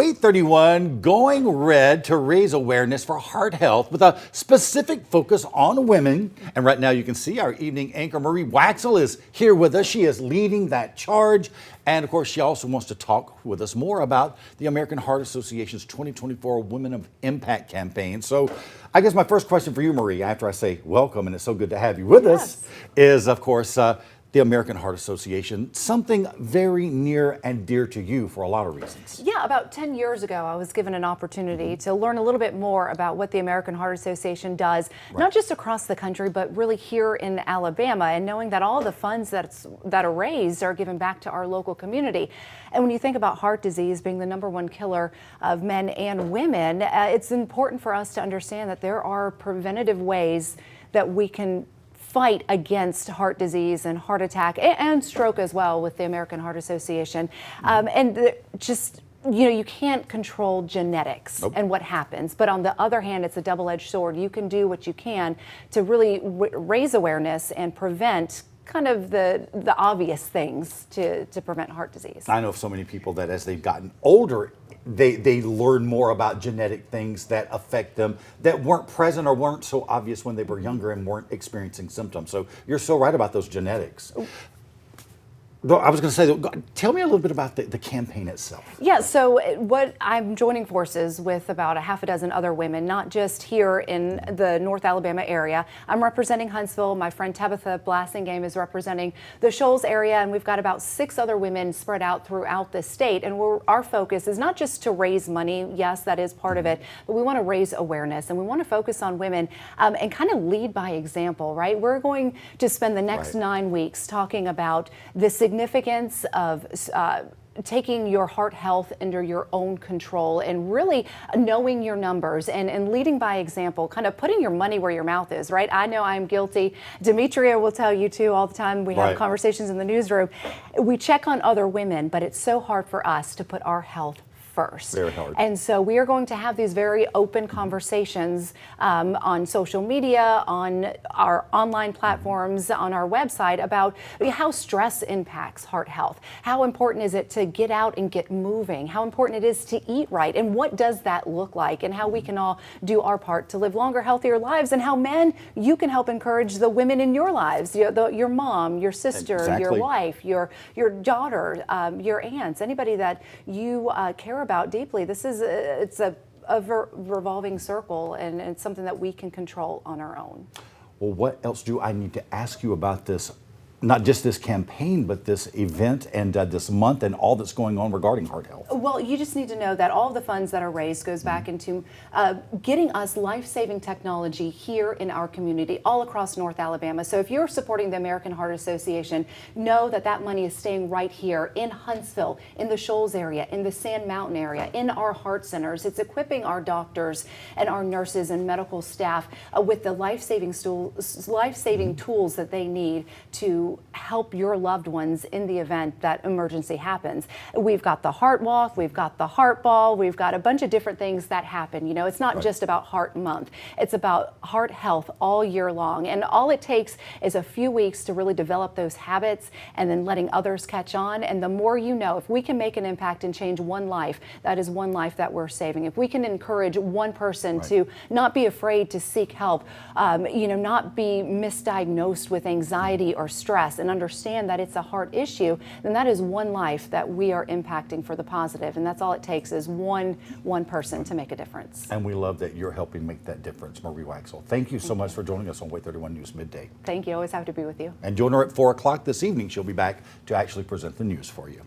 WAAY going red to raise awareness for heart health with a specific focus on women. And right now you can see our evening anchor Marie Waxel is here with us. She is leading that charge. And of course, she also wants to talk with us more about the American Heart Association's 2024 Women of Impact campaign. So I guess my first question for you, Marie, after I say welcome, and it's so good to have you with us, is of course, the American Heart Association, something very near and dear to you for a lot of reasons. Yeah, about 10 years ago, I was given an opportunity to learn a little bit more about what the American Heart Association does, not just across the country, but really here in Alabama, and knowing that all the funds that are raised are given back to our local community. And when you think about heart disease being the #1 killer of men and women, it's important for us to understand that there are preventative ways that we can fight against heart disease and heart attack and stroke as well with the American Heart Association. You can't control genetics and what happens, but on the other hand, it's a double-edged sword. You can do what you can to really raise awareness and prevent kind of the obvious things to prevent heart disease. I know of so many people that as they've gotten older, they learn more about genetic things that affect them that weren't present or weren't so obvious when they were younger and weren't experiencing symptoms. So you're so right about those genetics. I was going to say, tell me a little bit about the campaign itself. Yeah, so what I'm joining forces with about a half a dozen other women, not just here in the North Alabama area. I'm representing Huntsville. My friend Tabitha Blassingame is representing the Shoals area, and we've got about 6 other women spread out throughout the state. And our focus is not just to raise money. Yes, that is part of it, but we want to raise awareness, and we want to focus on women and kind of lead by example, right? We're going to spend the next 9 weeks talking about the significance of taking your heart health under your own control and really knowing your numbers and leading by example, kind of putting your money where your mouth is, right? I know I'm guilty. Demetria will tell you too all the time. We have conversations in the newsroom. We check on other women, but it's so hard for us to put our health first. Very hard. And so we are going to have these very open conversations on social media, on our online platforms, on our website about how stress impacts heart health. How important is it to get out and get moving? How important it is to eat right? And what does that look like? And how we can all do our part to live longer, healthier lives, and how men, you can help encourage the women in your lives, your mom, your sister, your wife, your daughter, your aunts, anybody that you care about deeply. This is it's a revolving circle, and it's something that we can control on our own. Well, what else do I need to ask you about this? Not just this campaign, but this event and this month and all that's going on regarding heart health. Well, you just need to know that all of the funds that are raised goes back into getting us life-saving technology here in our community, all across North Alabama. So if you're supporting the American Heart Association, know that that money is staying right here in Huntsville, in the Shoals area, in the Sand Mountain area, in our heart centers. It's equipping our doctors and our nurses and medical staff with the life-saving tools that they need to help your loved ones in the event that emergency happens. We've got the heart walk, we've got the heart ball, we've got a bunch of different things that happen. You know, it's not just about heart month, it's about heart health all year long. And all it takes is a few weeks to really develop those habits and then letting others catch on. And the more you know, if we can make an impact and change one life, that is one life that we're saving. If we can encourage one person to not be afraid to seek help, not be misdiagnosed with anxiety or stress, and understand that it's a heart issue, then that is one life that we are impacting for the positive. And that's all it takes is one person to make a difference. And we love that you're helping make that difference, Marie Waxel. Thank you so much for joining us on WAAY 31 News Midday. Thank you. Always happy to be with you. And join her at 4 o'clock this evening. She'll be back to actually present the news for you.